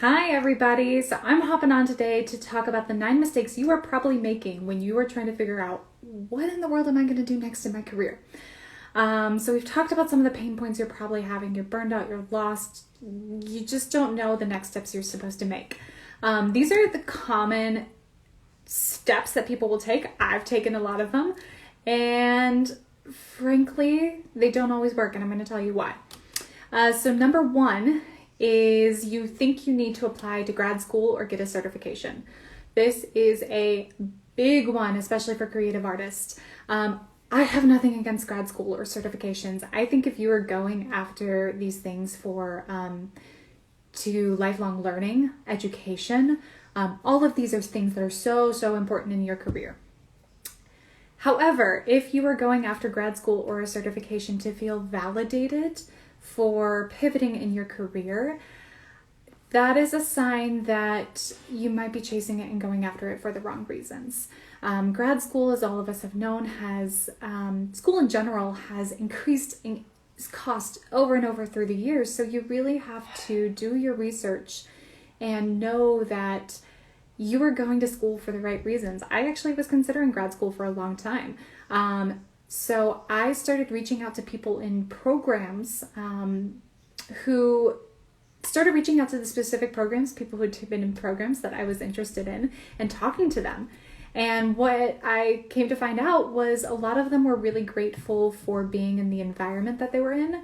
Hi everybody, so I'm hopping on today to talk about the 9 mistakes you are probably making when you are trying to figure out what in the world am I going to do next in my career. So we've talked about some of the pain points you're probably having. You're burned out, you're lost, you just don't know the next steps you're supposed to make. These are the common steps that people will take. I've taken a lot of them, and frankly, they don't always work, and I'm going to tell you why. So number one is you think you need to apply to grad school or get a certification. This is a big one, especially for creative artists. I have nothing against grad school or certifications. I think if you are going after these things for to lifelong learning, education, all of these are things that are so important in your career. However, if you are going after grad school or a certification to feel validated for pivoting in your career, that is a sign that you might be chasing it and going after it for the wrong reasons. Grad school, as all of us have known, school in general has increased in cost over and over through the years. So you really have to do your research and know that you are going to school for the right reasons. I actually was considering grad school for a long time. So I started reaching out to people in programs who started reaching out to the specific programs, people who had been in programs that I was interested in, and talking to them. And what I came to find out was a lot of them were really grateful for being in the environment that they were in,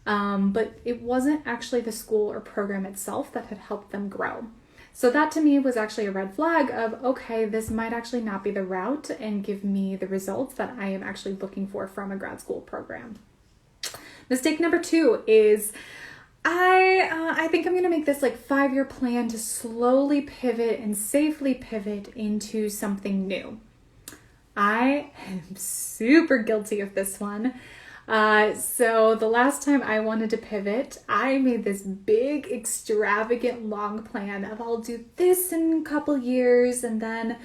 but it wasn't actually the school or program itself that had helped them grow. So that to me was actually a red flag of, okay, this might actually not be the route and give me the results that I am actually looking for from a grad school program. Mistake number 2 is I think I'm going to make this 5-year plan to slowly pivot and safely pivot into something new. I am super guilty of this one. So the last time I wanted to pivot, I made this big, extravagant, long plan of I'll do this in a couple years, and then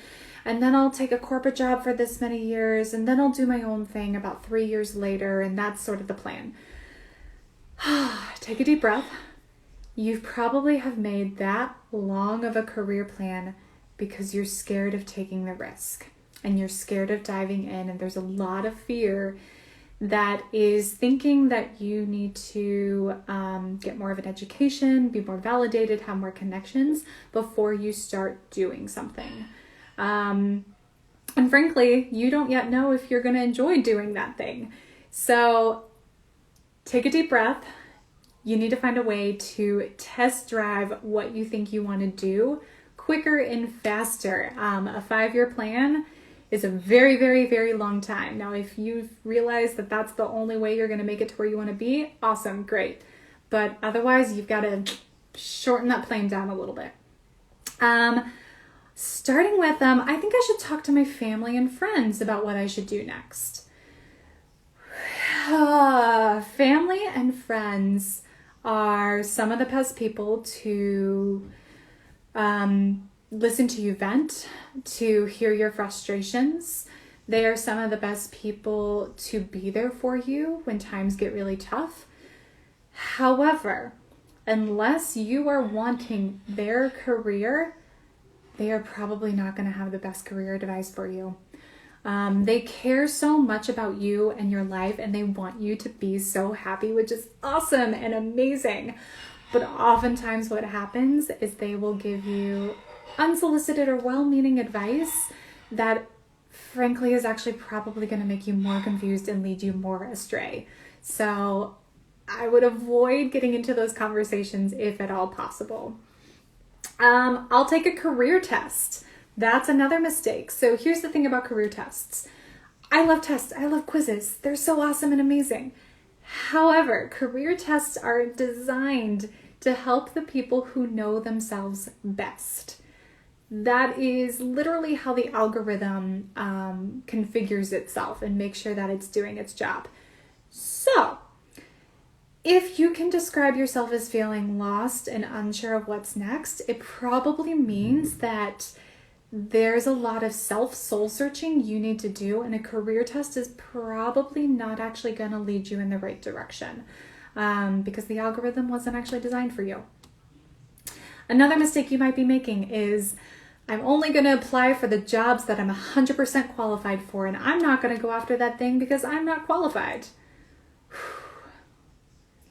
I'll take a corporate job for this many years, and then I'll do my own thing about 3 years later, and that's sort of the plan. Take a deep breath. You probably have made that long of a career plan because you're scared of taking the risk, and you're scared of diving in, and there's a lot of fear that is thinking that you need to get more of an education, be more validated, have more connections before you start doing something. And frankly, you don't yet know if you're going to enjoy doing that thing. So take a deep breath. You need to find a way to test drive what you think you want to do quicker and faster. A 5-year plan is a very long time. Now, if you've realized that that's the only way you're going to make it to where you want to be, awesome, great. But otherwise, you've got to shorten that plan down a little bit. Starting with, I think I should talk to my family and friends about what I should do next. Family and friends are some of the best people to listen to you vent, to hear your frustrations. They are some of the best people to be there for you when times get really tough. However, unless you are wanting their career, they are probably not going to have the best career advice for you. They care so much about you and your life, and they want you to be so happy, which is awesome and amazing. But oftentimes what happens is they will give you unsolicited or well-meaning advice that frankly is actually probably going to make you more confused and lead you more astray. So I would avoid getting into those conversations if at all possible. I'll take a career test. That's another mistake. So here's the thing about career tests. I love tests. I love quizzes. They're so awesome and amazing. However, career tests are designed to help the people who know themselves best. That is literally how the algorithm configures itself and makes sure that it's doing its job. So, if you can describe yourself as feeling lost and unsure of what's next, it probably means that there's a lot of soul searching you need to do, and a career test is probably not actually going to lead you in the right direction because the algorithm wasn't actually designed for you. Another mistake you might be making is, I'm only going to apply for the jobs that I'm 100% qualified for, and I'm not going to go after that thing because I'm not qualified.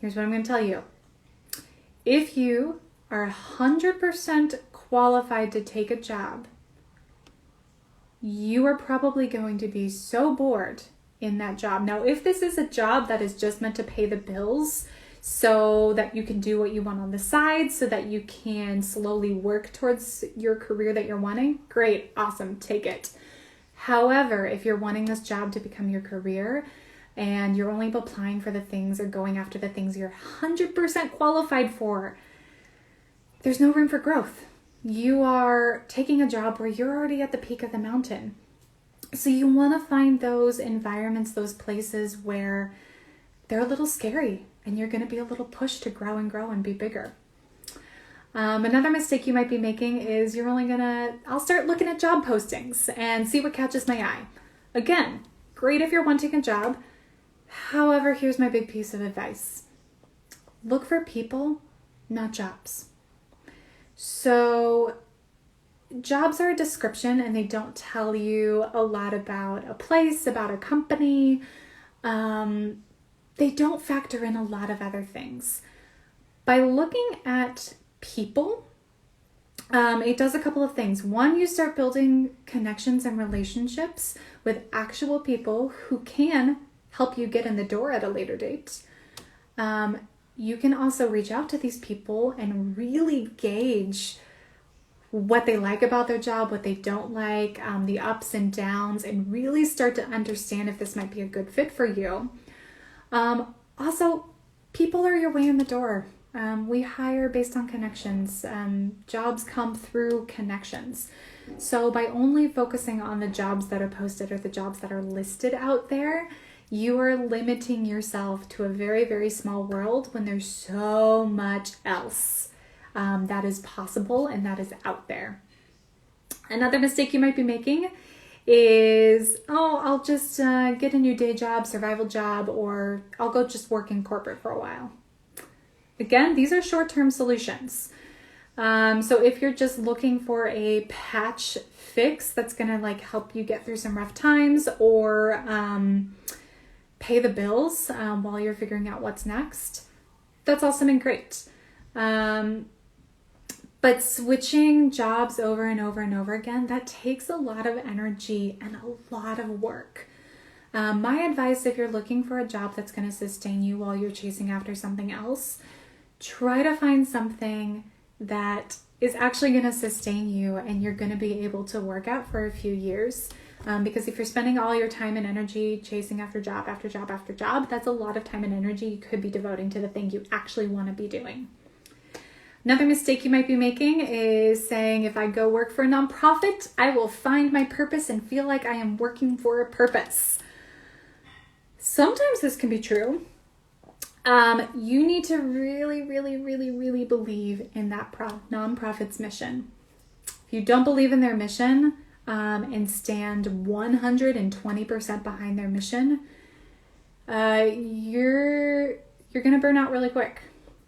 Here's what I'm going to tell you. If you are 100% qualified to take a job, you are probably going to be so bored in that job. Now, if this is a job that is just meant to pay the bills so that you can do what you want on the side, so that you can slowly work towards your career that you're wanting, great, awesome, take it. However, if you're wanting this job to become your career and you're only applying for the things or going after the things you're 100% qualified for, there's no room for growth. You are taking a job where you're already at the peak of the mountain. So you want to find those environments, those places where they're a little scary and you're going to be a little pushed to grow and be bigger. Another mistake you might be making is I'll start looking at job postings and see what catches my eye. Again, great if you're wanting a job. However, here's my big piece of advice. Look for people, not jobs. So jobs are a description and they don't tell you a lot about a place, about a company. They don't factor in a lot of other things. By looking at people, it does a couple of things. One, you start building connections and relationships with actual people who can help you get in the door at a later date. You can also reach out to these people and really gauge what they like about their job, what they don't like, the ups and downs, and really start to understand if this might be a good fit for you. Also, people are your way in the door. We hire based on connections. Jobs come through connections. So by only focusing on the jobs that are posted or the jobs that are listed out there, you are limiting yourself to a very, very small world when there's so much else that is possible and that is out there. Another mistake you might be making is, I'll just get a new day job, survival job, or I'll go just work in corporate for a while. Again, these are short-term solutions. So if you're just looking for a patch fix that's going to help you get through some rough times or pay the bills while you're figuring out what's next, that's awesome and great. But switching jobs over and over and over again, that takes a lot of energy and a lot of work. My advice, if you're looking for a job that's going to sustain you while you're chasing after something else, try to find something that is actually going to sustain you and you're going to be able to work at for a few years. Because if you're spending all your time and energy chasing after job after job after job, that's a lot of time and energy you could be devoting to the thing you actually want to be doing. Another mistake you might be making is saying, if I go work for a nonprofit, I will find my purpose and feel like I am working for a purpose. Sometimes this can be true. You need to really, really, really, really believe in that nonprofit's mission. If you don't believe in their mission and stand 120% behind their mission, you're going to burn out really quick.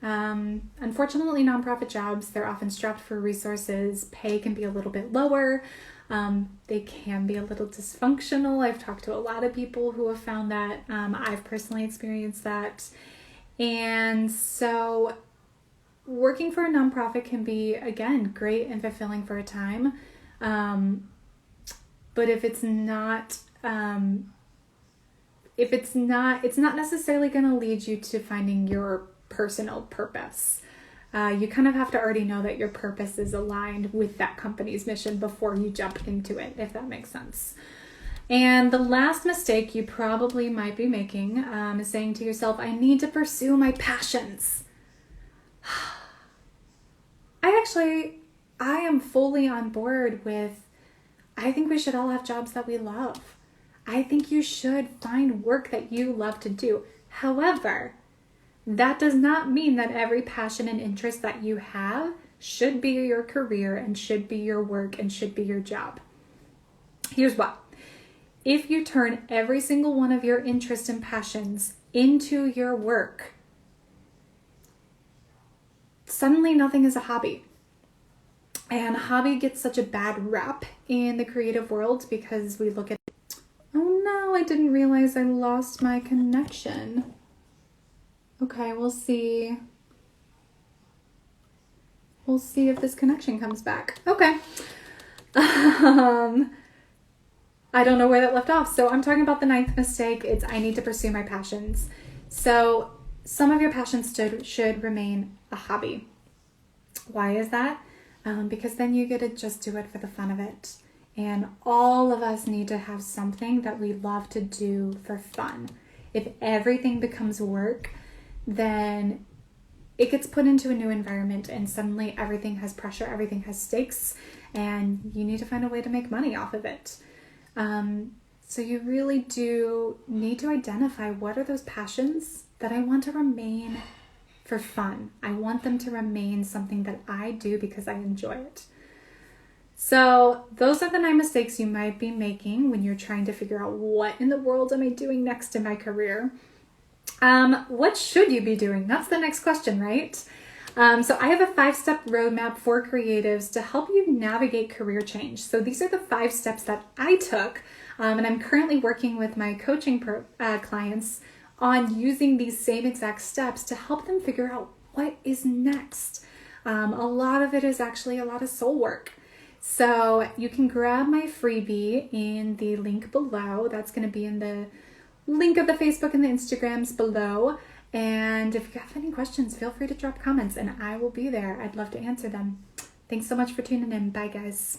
Unfortunately, nonprofit jobs, they're often strapped for resources. Pay can be a little bit lower. They can be a little dysfunctional. I've talked to a lot of people who have found that. I've personally experienced that. And so working for a nonprofit can be, again, great and fulfilling for a time. But it's not necessarily going to lead you to finding your personal purpose. You kind of have to already know that your purpose is aligned with that company's mission before you jump into it, if that makes sense. And the last mistake you probably might be making is saying to yourself, I need to pursue my passions. I am fully on board with, I think we should all have jobs that we love. I think you should find work that you love to do. However, that does not mean that every passion and interest that you have should be your career and should be your work and should be your job. Here's why. If you turn every single one of your interests and passions into your work, suddenly nothing is a hobby. And hobby gets such a bad rap in the creative world because we look at, oh no, I didn't realize I lost my connection. Okay, we'll see. We'll see if this connection comes back. Okay. I don't know where that left off. So I'm talking about the 9th mistake. It's I need to pursue my passions. So some of your passions should remain a hobby. Why is that? Because then you get to just do it for the fun of it. And all of us need to have something that we love to do for fun. If everything becomes work, then it gets put into a new environment and suddenly everything has pressure, everything has stakes, and you need to find a way to make money off of it. So you really do need to identify what are those passions that I want to remain for fun. I want them to remain something that I do because I enjoy it. So those are the 9 mistakes you might be making when you're trying to figure out what in the world am I doing next in my career. What should you be doing? That's the next question, right? So I have a 5-step roadmap for creatives to help you navigate career change. So these are the 5 steps that I took, and I'm currently working with my coaching clients on using these same exact steps to help them figure out what is next. A lot of it is actually a lot of soul work. So you can grab my freebie in the link below. That's going to be in the link of the Facebook and the Instagrams below. And if you have any questions, feel free to drop comments and I will be there. I'd love to answer them. Thanks so much for tuning in. Bye, guys.